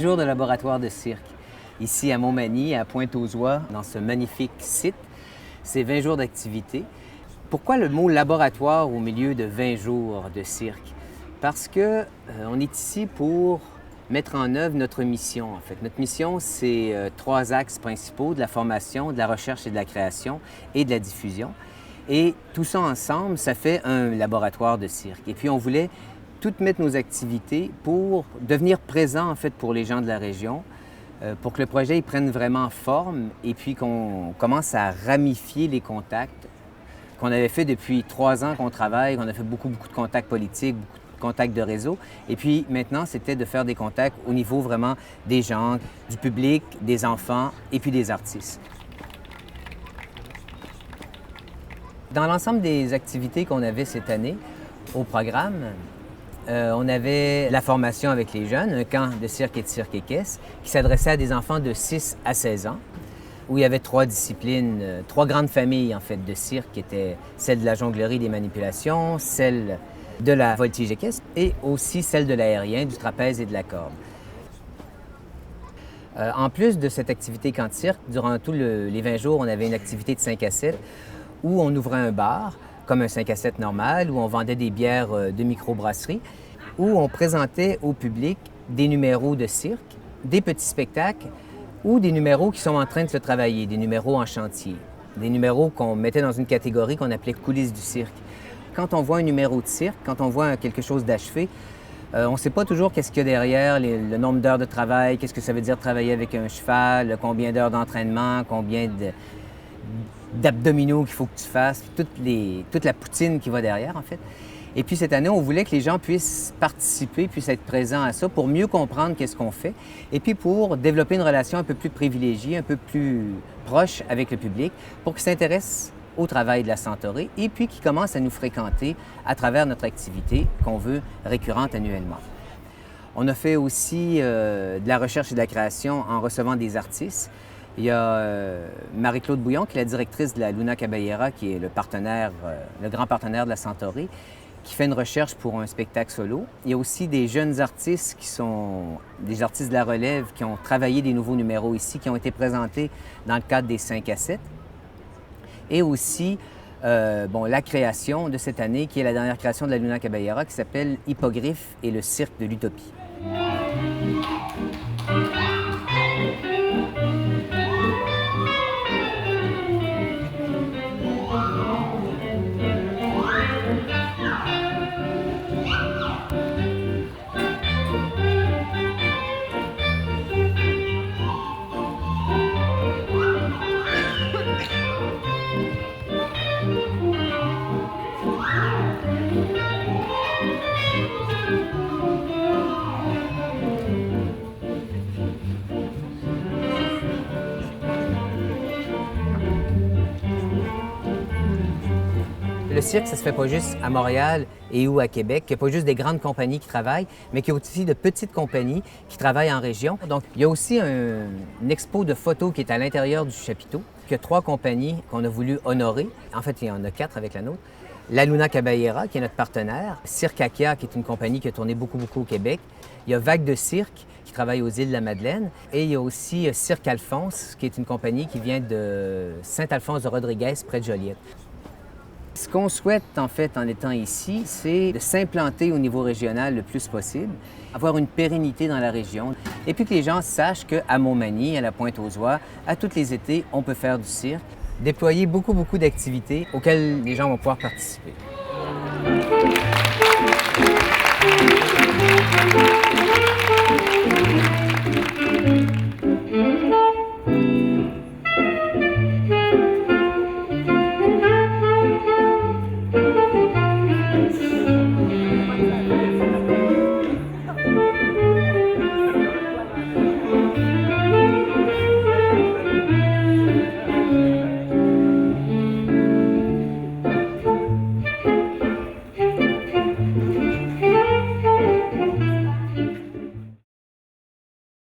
jours de laboratoire de cirque. Ici à Montmagny, à Pointe-aux-Oies, dans ce magnifique site. C'est 20 jours d'activité. Pourquoi le mot laboratoire au milieu de 20 jours de cirque? Parce que on est ici pour mettre en œuvre notre mission, en fait. Notre mission, c'est 3 axes principaux, de la formation, de la recherche et de la création et de la diffusion. Et tout ça ensemble, ça fait un laboratoire de cirque. Et puis, on voulait toutes mettre nos activités pour devenir présents, en fait, pour les gens de la région, pour que le projet il prenne vraiment forme et puis qu'on commence à ramifier les contacts qu'on avait fait depuis 3 ans qu'on travaille, qu'on a fait beaucoup de contacts politiques, beaucoup de contacts de réseau. Et puis maintenant, c'était de faire des contacts au niveau vraiment des gens, du public, des enfants et puis des artistes. Dans l'ensemble des activités qu'on avait cette année au programme, on avait la formation avec les jeunes, un camp de cirque et de cirque équestre qui s'adressait à des enfants de 6 à 16 ans, où il y avait 3 disciplines, 3 grandes familles en fait de cirque qui étaient celle de la jonglerie des manipulations, celle de la voltige équestre et aussi celle de l'aérien, du trapèze et de la corde. En plus de cette activité camp de cirque, durant tous les 20 jours, on avait une activité de 5 à 7 où on ouvrait un bar, comme un 5 à 7 normal, où on vendait des bières de microbrasserie, où on présentait au public des numéros de cirque, des petits spectacles ou des numéros qui sont en train de se travailler, des numéros en chantier, des numéros qu'on mettait dans une catégorie qu'on appelait coulisses du cirque. Quand on voit un numéro de cirque, quand on voit quelque chose d'achevé, on ne sait pas toujours qu'est-ce qu'il y a derrière, le nombre d'heures de travail, qu'est-ce que ça veut dire travailler avec un cheval, combien d'heures d'entraînement, combien d'abdominaux qu'il faut que tu fasses, toute la poutine qui va derrière, en fait. Et puis cette année, on voulait que les gens puissent participer, puissent être présents à ça pour mieux comprendre qu'est-ce qu'on fait et puis pour développer une relation un peu plus privilégiée, un peu plus proche avec le public pour qu'ils s'intéressent au travail de la Centaurée et puis qu'ils commencent à nous fréquenter à travers notre activité qu'on veut récurrente annuellement. On a fait aussi de la recherche et de la création en recevant des artistes. Il y a Marie-Claude Bouillon, qui est la directrice de la Luna Caballera, qui est le grand partenaire de la Centaurée, qui fait une recherche pour un spectacle solo. Il y a aussi des jeunes artistes qui sont des artistes de la relève qui ont travaillé des nouveaux numéros ici, qui ont été présentés dans le cadre des 5 à 7. Et aussi la création de cette année, qui est la dernière création de la Luna Caballera, qui s'appelle Hippogriffe et le cirque de l'utopie. Le cirque, ça se fait pas juste à Montréal et ou à Québec. Il n'y a pas juste des grandes compagnies qui travaillent, mais il y a aussi de petites compagnies qui travaillent en région. Donc, il y a aussi une expo de photos qui est à l'intérieur du chapiteau. Il y a 3 compagnies qu'on a voulu honorer. En fait, il y en a 4 avec la nôtre. La Luna Caballera, qui est notre partenaire. Cirque Akia, qui est une compagnie qui a tourné beaucoup au Québec. Il y a Vague de Cirque, qui travaille aux îles de la Madeleine. Et il y a aussi Cirque Alphonse, qui est une compagnie qui vient de Saint-Alphonse-de-Rodriguez, près de Joliette. Ce qu'on souhaite, en fait, en étant ici, c'est de s'implanter au niveau régional le plus possible, avoir une pérennité dans la région, et puis que les gens sachent qu'à Montmagny, à la Pointe-aux-Oies, à tous les étés, on peut faire du cirque, déployer beaucoup d'activités auxquelles les gens vont pouvoir participer.